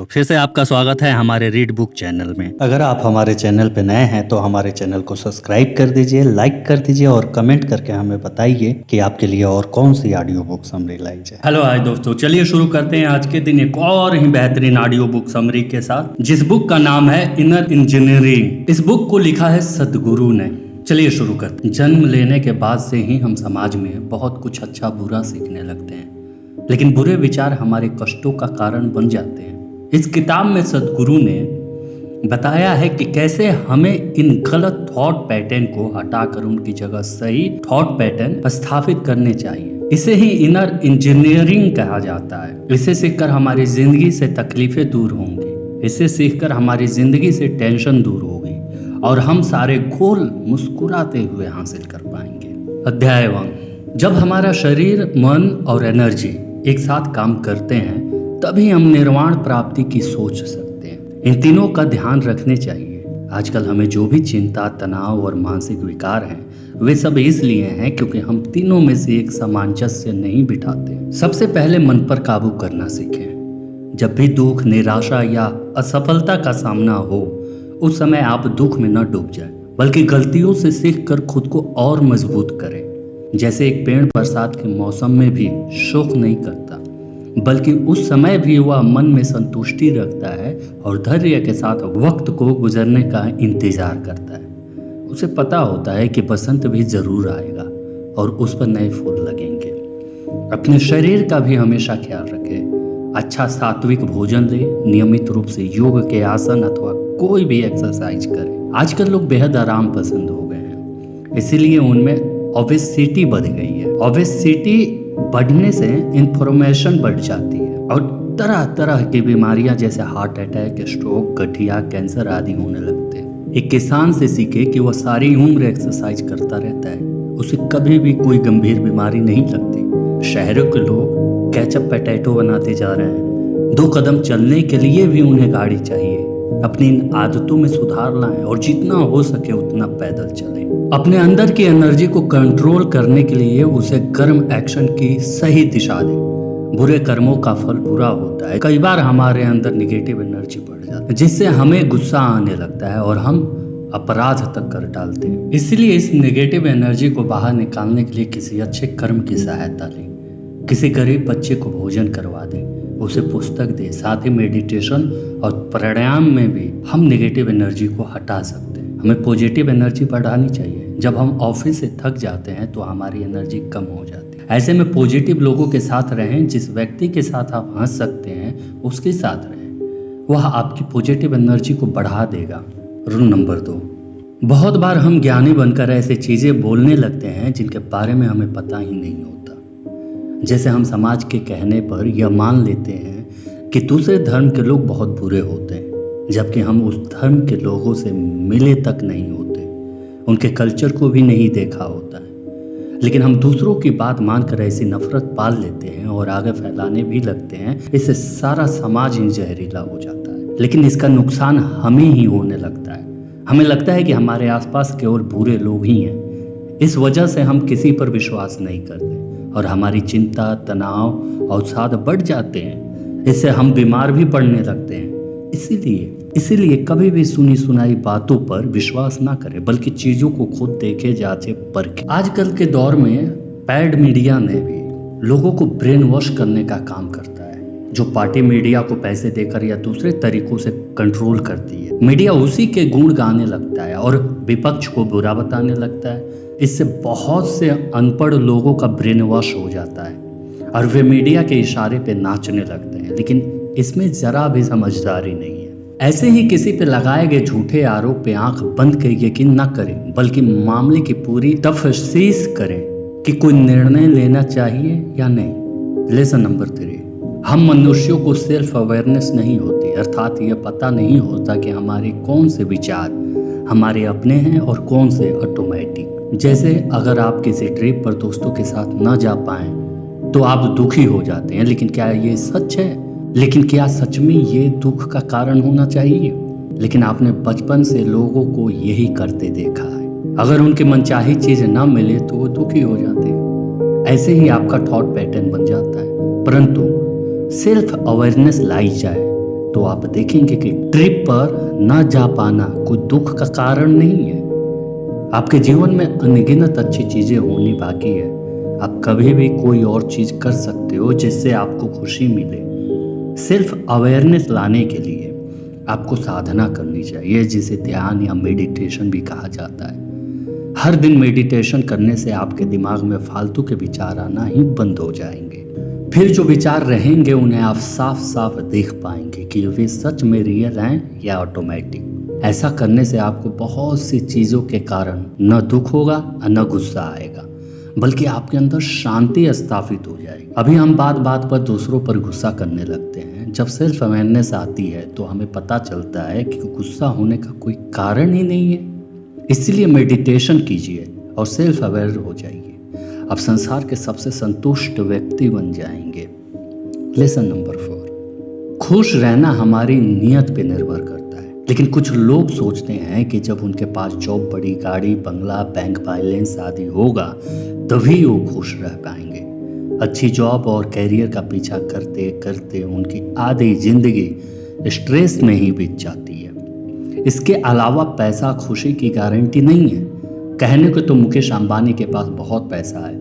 तो फिर से आपका स्वागत है हमारे रीड बुक चैनल में। अगर आप हमारे चैनल पे नए हैं तो हमारे चैनल को सब्सक्राइब कर दीजिए, लाइक कर दीजिए और कमेंट करके हमें बताइए कि आपके लिए और कौन सी ऑडियो बुक समरी लाई जाए। हेलो हाय दोस्तों, चलिए शुरू करते हैं आज के दिन एक और ही बेहतरीन ऑडियो बुक समरी के साथ, जिस बुक का नाम है इनर इंजीनियरिंग। इस बुक को लिखा है सदगुरु ने। चलिए शुरू करते हैं। जन्म लेने के बाद से ही हम समाज में बहुत कुछ अच्छा बुरा सीखने लगते हैं, लेकिन बुरे विचार हमारे कष्टों का कारण बन जाते हैं। इस किताब में सदगुरु ने बताया है कि कैसे हमें इन गलत थॉट पैटर्न को हटाकर उनकी जगह सही थॉट पैटर्न स्थापित करने चाहिए। इसे ही इनर इंजीनियरिंग कहा जाता है। इसे सीखकर हमारी जिंदगी से तकलीफें दूर होंगी, इसे सीखकर हमारी जिंदगी से टेंशन दूर होगी और हम सारे गोल मुस्कुराते हुए हासिल कर पाएंगे। अध्याय 1। जब हमारा शरीर, मन और एनर्जी एक साथ काम करते हैं तभी हम निर्वाण प्राप्ति की सोच सकते हैं। इन तीनों का ध्यान रखने चाहिए। आजकल हमें जो भी चिंता, तनाव और मानसिक विकार हैं, वे सब इसलिए हैं क्योंकि हम तीनों में से एक सामंजस्य नहीं बिठाते। सबसे पहले मन पर काबू करना सीखें। जब भी दुख, निराशा या असफलता का सामना हो, उस समय आप दुख में न डूब जाएं, बल्कि गलतियों से सीखकर खुद को और मजबूत करें। जैसे एक पेड़ बरसात के मौसम में भी शोक नहीं करता, बल्कि उस समय भी वह मन में संतुष्टि रखता है और धैर्य के साथ वक्त को गुजरने का इंतजार करता है। उसे पता होता है कि बसंत भी जरूर आएगा और उस पर नए फूल लगेंगे। अपने शरीर का भी हमेशा ख्याल रखें। अच्छा सात्विक भोजन लें, नियमित रूप से योग के आसन अथवा कोई भी एक्सरसाइज करें। आजकल लोग बेहद आराम पसंद हो गए हैं, इसीलिए उनमें ओबेसिटी बढ़ गई है। ओबेसिटी बढ़ने से इन्फॉर्मेशन बढ़ जाती है और तरह तरह की बीमारियां जैसे हार्ट अटैक, स्ट्रोक, गठिया, कैंसर आदि होने लगते हैं। एक किसान से सीखे कि वह सारी उम्र एक्सरसाइज करता रहता है, उसे कभी भी कोई गंभीर बीमारी नहीं लगती। शहरों के लोग केचप पोटैटो बनाते जा रहे हैं। 2 कदम चलने के लिए भी उन्हें गाड़ी चाहिए। अपनी इन आदतों में सुधार लाएं और जितना हो सके उतना पैदल चलें। अपने अंदर की एनर्जी को कंट्रोल करने के लिए उसे कर्म एक्शन की सही दिशा दें। बुरे कर्मों का फल बुरा होता है। कई बार हमारे अंदर निगेटिव एनर्जी बढ़ जाती है, जिससे हमें गुस्सा आने लगता है और हम अपराध तक कर डालते हैं। इसलिए इस निगेटिव एनर्जी को बाहर निकालने के लिए किसी अच्छे कर्म की सहायता लें। किसी गरीब बच्चे को भोजन करवा दें, उसे पुस्तक दें। साथ ही मेडिटेशन और प्राणायाम में भी हम नेगेटिव एनर्जी को हटा सकते हैं। हमें पॉजिटिव एनर्जी बढ़ानी चाहिए। जब हम ऑफिस से थक जाते हैं तो हमारी एनर्जी कम हो जाती है। ऐसे में पॉजिटिव लोगों के साथ रहें। जिस व्यक्ति के साथ आप हंस सकते हैं उसके साथ रहें, वह आपकी पॉजिटिव एनर्जी को बढ़ा देगा। Rule number 2। बहुत बार हम ज्ञानी बनकर ऐसी चीज़ें बोलने लगते हैं जिनके बारे में हमें पता ही नहीं होता। जैसे हम समाज के कहने पर यह मान लेते हैं कि दूसरे धर्म के लोग बहुत बुरे होते हैं, जबकि हम उस धर्म के लोगों से मिले तक नहीं होते, उनके कल्चर को भी नहीं देखा होता है। लेकिन हम दूसरों की बात मानकर ऐसी नफरत पाल लेते हैं और आगे फैलाने भी लगते हैं। इससे सारा समाज ही जहरीला हो जाता है, लेकिन इसका नुकसान हमें ही होने लगता है। हमें लगता है कि हमारे आसपास केवल बुरे लोग ही हैं। इस वजह से हम किसी पर विश्वास नहीं करते और हमारी चिंता, तनाव और अवसाद बढ़ जाते हैं। इससे हम बीमार भी पड़ने लगते हैं। इसीलिए कभी भी सुनी सुनाई बातों पर विश्वास ना करें, बल्कि चीजों को खुद देखे, जांचे, परखें। आजकल के दौर में पैड मीडिया ने भी लोगों को ब्रेन वॉश करने का काम करता है, जो पार्टी मीडिया को पैसे देकर या दूसरे तरीकों से कंट्रोल करती है। मीडिया उसी के गुण गाने लगता है और विपक्ष को बुरा बताने लगता है। इससे बहुत से अनपढ़ लोगों का ब्रेन वॉश हो जाता है और वे मीडिया के इशारे पे नाचने लगते हैं, लेकिन इसमें जरा भी समझदारी नहीं है। ऐसे ही किसी पे लगाए गए झूठे आरोप पे आंख बंद कर यकीन न करें, बल्कि मामले की पूरी तफसीस करें कि कोई निर्णय लेना चाहिए या नहीं। Lesson number 3। हम मनुष्यों को सेल्फ अवेयरनेस नहीं होती, अर्थात यह पता नहीं होता कि हमारे कौन से विचार हमारे अपने हैं और कौन से ऑटोमेटिक। जैसे अगर आप किसी ट्रिप पर दोस्तों के साथ न जा पाएं तो आप दुखी हो जाते हैं, लेकिन क्या ये सच है? लेकिन क्या सच में ये दुख का कारण होना चाहिए? लेकिन आपने बचपन से लोगों को यही करते देखा है। अगर उनकी मनचाही चीज ना मिले तो वो दुखी हो जाते हैं। ऐसे ही आपका थॉट पैटर्न बन जाता है। परंतु सेल्फ अवेयरनेस लाई जाए तो आप देखेंगे कि ट्रिप पर न जा पाना कोई दुख का कारण नहीं है। आपके जीवन में अनगिनत अच्छी चीजें होनी बाकी है। आप कभी भी कोई और चीज कर सकते हो जिससे आपको खुशी मिले। सेल्फ अवेयरनेस लाने के लिए आपको साधना करनी चाहिए, जिसे ध्यान या मेडिटेशन भी कहा जाता है। हर दिन मेडिटेशन करने से आपके दिमाग में फालतू के विचार आना ही बंद हो जाएंगे। फिर जो विचार रहेंगे उन्हें आप साफ साफ देख पाएंगे कि वे सच में रियल हैं या ऑटोमेटिक। ऐसा करने से आपको बहुत सी चीज़ों के कारण न दुख होगा न गुस्सा आएगा, बल्कि आपके अंदर शांति स्थापित हो जाएगी। अभी हम बात बात पर दूसरों पर गुस्सा करने लगते हैं। जब सेल्फ अवेयरनेस आती है तो हमें पता चलता है कि गुस्सा होने का कोई कारण ही नहीं है। इसलिए मेडिटेशन कीजिए और सेल्फ अवेयर हो जाइए। आप संसार के सबसे संतुष्ट व्यक्ति बन जाएंगे। लेसन नंबर 4, खुश रहना हमारी नियत पे निर्भर करता है। लेकिन कुछ लोग सोचते हैं कि जब उनके पास जॉब, बड़ी गाड़ी, बंगला, बैंक बैलेंस आदि होगा तभी वो खुश रह पाएंगे। अच्छी जॉब और कैरियर का पीछा करते करते उनकी आधी जिंदगी स्ट्रेस में ही बीत जाती है। इसके अलावा पैसा खुशी की गारंटी नहीं है। कहने को तो मुकेश अंबानी के पास बहुत पैसा है,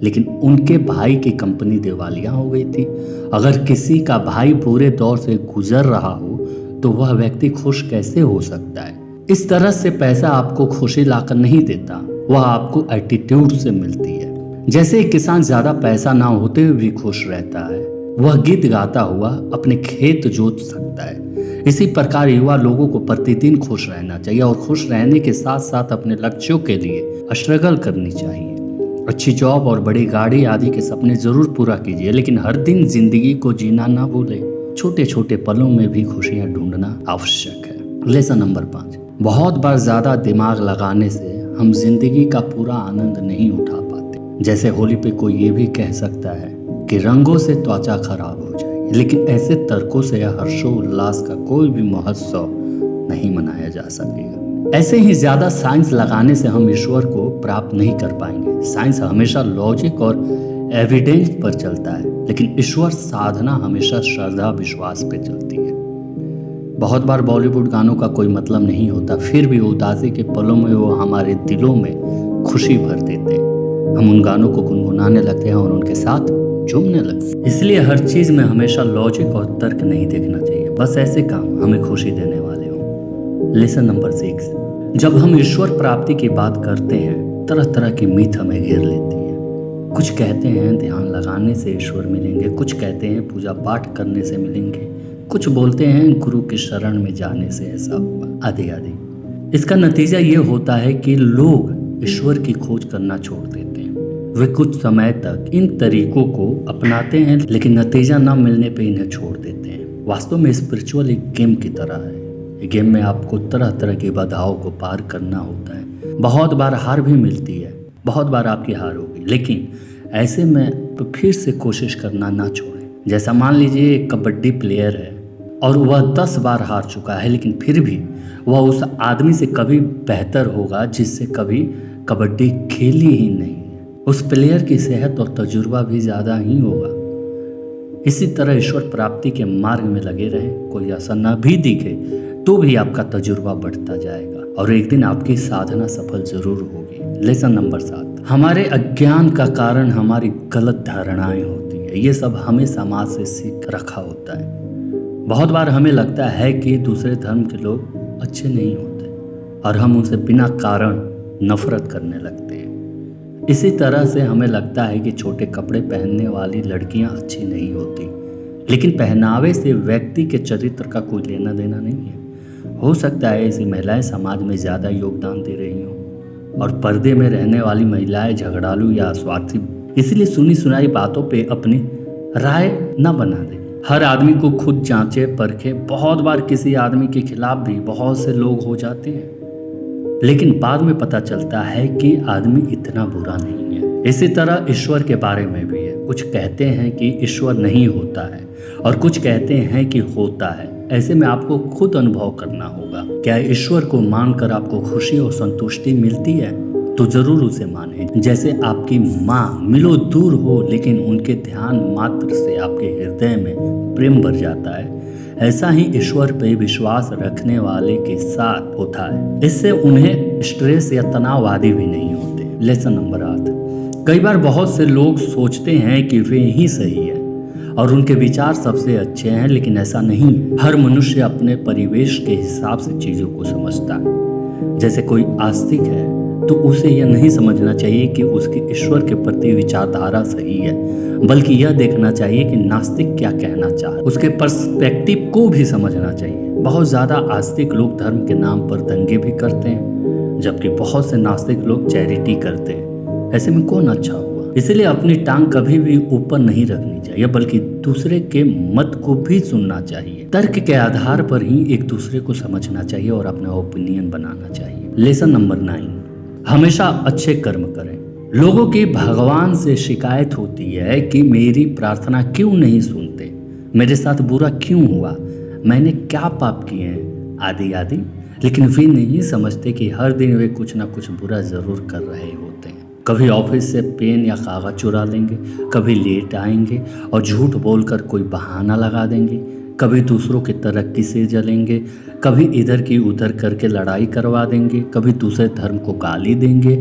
लेकिन उनके भाई की कंपनी दिवालिया हो गई थी। अगर किसी का भाई पूरे दौर से गुजर रहा हो तो वह व्यक्ति खुश कैसे हो सकता है? इस तरह से पैसा आपको खुशी लाकर नहीं देता, वह आपको एटीट्यूड से मिलती है। जैसे एक किसान ज्यादा पैसा ना होते हुए भी खुश रहता है, वह गीत गाता हुआ अपने खेत जोत सकता है। इसी प्रकार युवा लोगों को प्रतिदिन खुश रहना चाहिए और खुश रहने के साथ साथ अपने लक्ष्यों के लिए स्ट्रगल करनी चाहिए। अच्छी जॉब और बड़ी गाड़ी आदि के सपने जरूर पूरा कीजिए, लेकिन हर दिन जिंदगी को जीना ना भूलें। छोटे छोटे पलों में भी खुशियां ढूंढना आवश्यक है। लेसन नंबर 5, बहुत बार ज्यादा दिमाग लगाने से हम जिंदगी का पूरा आनंद नहीं उठा पाते। जैसे होली पे कोई ये भी कह सकता है कि रंगों से त्वचा खराब हो जाएगी, लेकिन ऐसे तर्कों से हर्षोल्लास का कोई भी महोत्सव नहीं मनाया जा सकेगा। ऐसे ही ज्यादा साइंस लगाने से हम ईश्वर को प्राप्त नहीं कर पाएंगे। साइंस हमेशा लॉजिक और एविडेंस पर चलता है, लेकिन ईश्वर साधना हमेशा श्रद्धा विश्वास पे चलती है। बहुत बार बॉलीवुड गानों का कोई मतलब नहीं होता, फिर भी उदासी के पलों में वो हमारे दिलों में खुशी भर देते हैं। हम उन गानों को गुनगुनाने लगते हैं और उनके साथ झूमने लगते हैं। इसलिए हर चीज में हमेशा लॉजिक और तर्क नहीं देखना चाहिए, बस ऐसे काम हमें खुशी देने वाले हों। लेसन नंबर 6, जब हम ईश्वर प्राप्ति की बात करते हैं तरह तरह की मीथ हमें घेर लेती है। कुछ कहते हैं ध्यान लगाने से ईश्वर मिलेंगे, कुछ कहते हैं पूजा पाठ करने से मिलेंगे, कुछ बोलते हैं गुरु की शरण में जाने से ऐसा हुआ, आदि आदि। इसका नतीजा ये होता है कि लोग ईश्वर की खोज करना छोड़ देते हैं। वे कुछ समय तक इन तरीकों को अपनाते हैं, लेकिन नतीजा न मिलने पे इन्हें छोड़ देते हैं। वास्तव में स्पिरिचुअल एक गेम की तरह है। गेम में आपको तरह तरह की बाधाओं को पार करना होता है। बहुत बार हार भी मिलती है, बहुत बार आपकी हार होगी, लेकिन ऐसे में तो फिर से कोशिश करना ना छोड़ें। जैसा मान लीजिए एक कबड्डी प्लेयर है और वह 10 बार हार चुका है, लेकिन फिर भी वह उस आदमी से कभी बेहतर होगा जिससे कभी कबड्डी खेली ही नहीं है। उस प्लेयर की सेहत और तजुर्बा भी ज़्यादा ही होगा। इसी तरह ईश्वर प्राप्ति के मार्ग में लगे रहें। कोई ऐसा ना भी दिखे तो भी आपका तजुर्बा बढ़ता जाएगा और एक दिन आपकी साधना सफल जरूर होगी। लेसन नंबर 7, हमारे अज्ञान का कारण हमारी गलत धारणाएं होती है। ये सब हमें समाज से सीख रखा होता है। बहुत बार हमें लगता है कि दूसरे धर्म के लोग अच्छे नहीं होते और हम उनसे बिना कारण नफरत करने लगते हैं। इसी तरह से हमें लगता है कि छोटे कपड़े पहनने वाली लड़कियां अच्छी नहीं होती, लेकिन पहनावे से व्यक्ति के चरित्र का कोई लेना देना नहीं है। हो सकता है ऐसी महिलाएं समाज में ज़्यादा योगदान दे रही हों और पर्दे में रहने वाली महिलाएं झगड़ालू या स्वार्थी। इसलिए सुनी सुनाई बातों पे अपनी राय न बना दें। हर आदमी को खुद जांचे परखे। बहुत बार किसी आदमी के खिलाफ भी बहुत से लोग हो जाते हैं, लेकिन बाद में पता चलता है कि आदमी इतना बुरा नहीं है। इसी तरह ईश्वर के बारे में भी है। कुछ कहते हैं कि ईश्वर नहीं होता है और कुछ कहते हैं कि होता है। ऐसे में आपको खुद अनुभव करना होगा। क्या ईश्वर को मानकर आपको खुशी और संतुष्टि मिलती है? तो जरूर उसे माने। जैसे आपकी माँ मिलो दूर हो, लेकिन उनके ध्यान मात्र से आपके हृदय में प्रेम भर जाता है, ऐसा ही ईश्वर पे विश्वास रखने वाले के साथ होता है। इससे उन्हें स्ट्रेस या तनाव आदि भी नहीं होते। लेसन नंबर 8, कई बार बहुत से लोग सोचते हैं कि वे ही सही है और उनके विचार सबसे अच्छे हैं, लेकिन ऐसा नहीं है। हर मनुष्य अपने परिवेश के हिसाब से चीजों को समझता है। जैसे कोई आस्तिक है तो उसे यह नहीं समझना चाहिए कि उसकी ईश्वर के प्रति विचारधारा सही है, बल्कि यह देखना चाहिए कि नास्तिक क्या कहना चाह रहा है। उसके पर्सपेक्टिव को भी समझना चाहिए। बहुत ज्यादा आस्तिक लोग धर्म के नाम पर दंगे भी करते हैं, जबकि बहुत से नास्तिक लोग चैरिटी करते हैं। ऐसे में कौन अच्छा हुआ? इसलिए अपनी टांग कभी भी ऊपर नहीं रखनी चाहिए, बल्कि दूसरे के मत को भी सुनना चाहिए। तर्क के आधार पर ही एक दूसरे को समझना चाहिए और अपना ओपिनियन बनाना चाहिए। लेसन नंबर 9, हमेशा अच्छे कर्म करें। लोगों की भगवान से शिकायत होती है कि मेरी प्रार्थना क्यों नहीं सुनते, मेरे साथ बुरा क्यों हुआ, मैंने क्या पाप किए हैं, आदि आदि। लेकिन वे नहीं समझते कि हर दिन वे कुछ ना कुछ बुरा जरूर कर रहे होते हैं। कभी ऑफिस से पेन या कागज चुरा लेंगे, कभी लेट आएंगे और झूठ बोलकर कोई बहाना लगा देंगे, कभी दूसरों की तरक्की से जलेंगे, कभी इधर की उधर करके लड़ाई करवा देंगे, कभी दूसरे धर्म को गाली देंगे,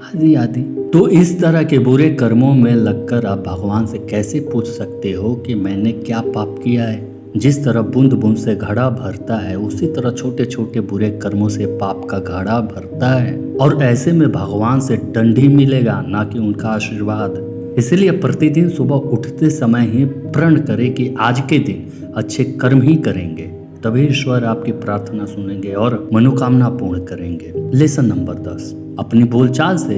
आदि आदि। तो इस तरह के बुरे कर्मों में लगकर आप भगवान से कैसे पूछ सकते हो कि मैंने क्या पाप किया है? जिस तरह बूंद बूंद से घड़ा भरता है, उसी तरह छोटे छोटे बुरे कर्मों से पाप का घड़ा भरता है, और ऐसे में भगवान से दंड ही मिलेगा, ना कि उनका आशीर्वाद। इसलिए प्रतिदिन सुबह उठते समय ही प्रण करें कि आज के दिन अच्छे कर्म ही करेंगे, तभी ईश्वर आपकी प्रार्थना सुनेंगे और मनोकामना पूर्ण करेंगे। लेसन नंबर 10, अपनी बोलचाल से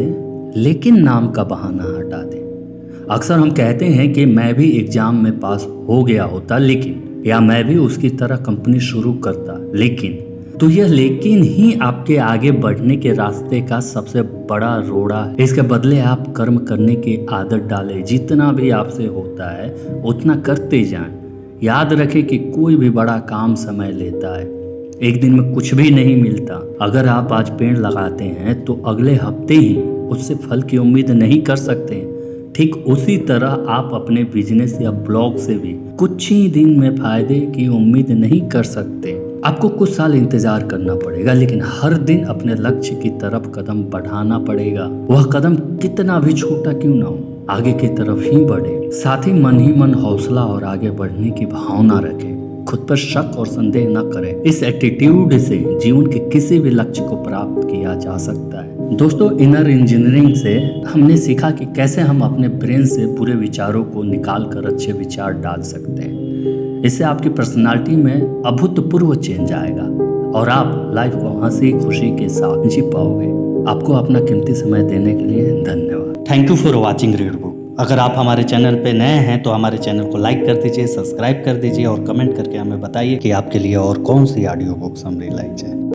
लेकिन नाम का बहाना हटा दें। अक्सर हम कहते हैं कि मैं भी एग्जाम में पास हो गया होता लेकिन, या मैं भी उसकी तरह कंपनी शुरू करता लेकिन। तो यह लेकिन ही आपके आगे बढ़ने के रास्ते का सबसे बड़ा रोड़ा है। इसके बदले आप कर्म करने की आदत डालें। जितना भी आपसे होता है उतना करते जाएं। याद रखें कि कोई भी बड़ा काम समय लेता है, एक दिन में कुछ भी नहीं मिलता। अगर आप आज पेड़ लगाते हैं तो अगले हफ्ते ही उससे फल की उम्मीद नहीं कर सकते। ठीक उसी तरह आप अपने बिजनेस या ब्लॉग से भी कुछ ही दिन में फायदे की उम्मीद नहीं कर सकते। आपको कुछ साल इंतजार करना पड़ेगा, लेकिन हर दिन अपने लक्ष्य की तरफ कदम बढ़ाना पड़ेगा। वह कदम कितना भी छोटा क्यों ना हो, आगे की तरफ ही बढ़े। साथ ही मन हौसला और आगे बढ़ने की भावना रखें। खुद पर शक और संदेह न करें। इस एटीट्यूड से जीवन के किसी भी लक्ष्य को प्राप्त किया जा सकता है। दोस्तों, इनर इंजीनियरिंग से हमने सीखा कि कैसे हम अपने ब्रेन से बुरे विचारों को निकाल कर अच्छे विचार डाल सकते हैं। इससे आपकी पर्सनालिटी में अभूतपूर्व चेंज आएगा और आप लाइफ को हंसी खुशी के साथ जी पाओगे। आपको अपना कीमती समय देने के लिए धन्यवाद। Thank you for watching read book. अगर आप हमारे चैनल पे नए हैं तो हमारे चैनल को लाइक कर दीजिए, सब्सक्राइब कर दीजिए और कमेंट करके हमें बताइए कि आपके लिए और कौन सी ऑडियो बुक्स हम लाई जाए।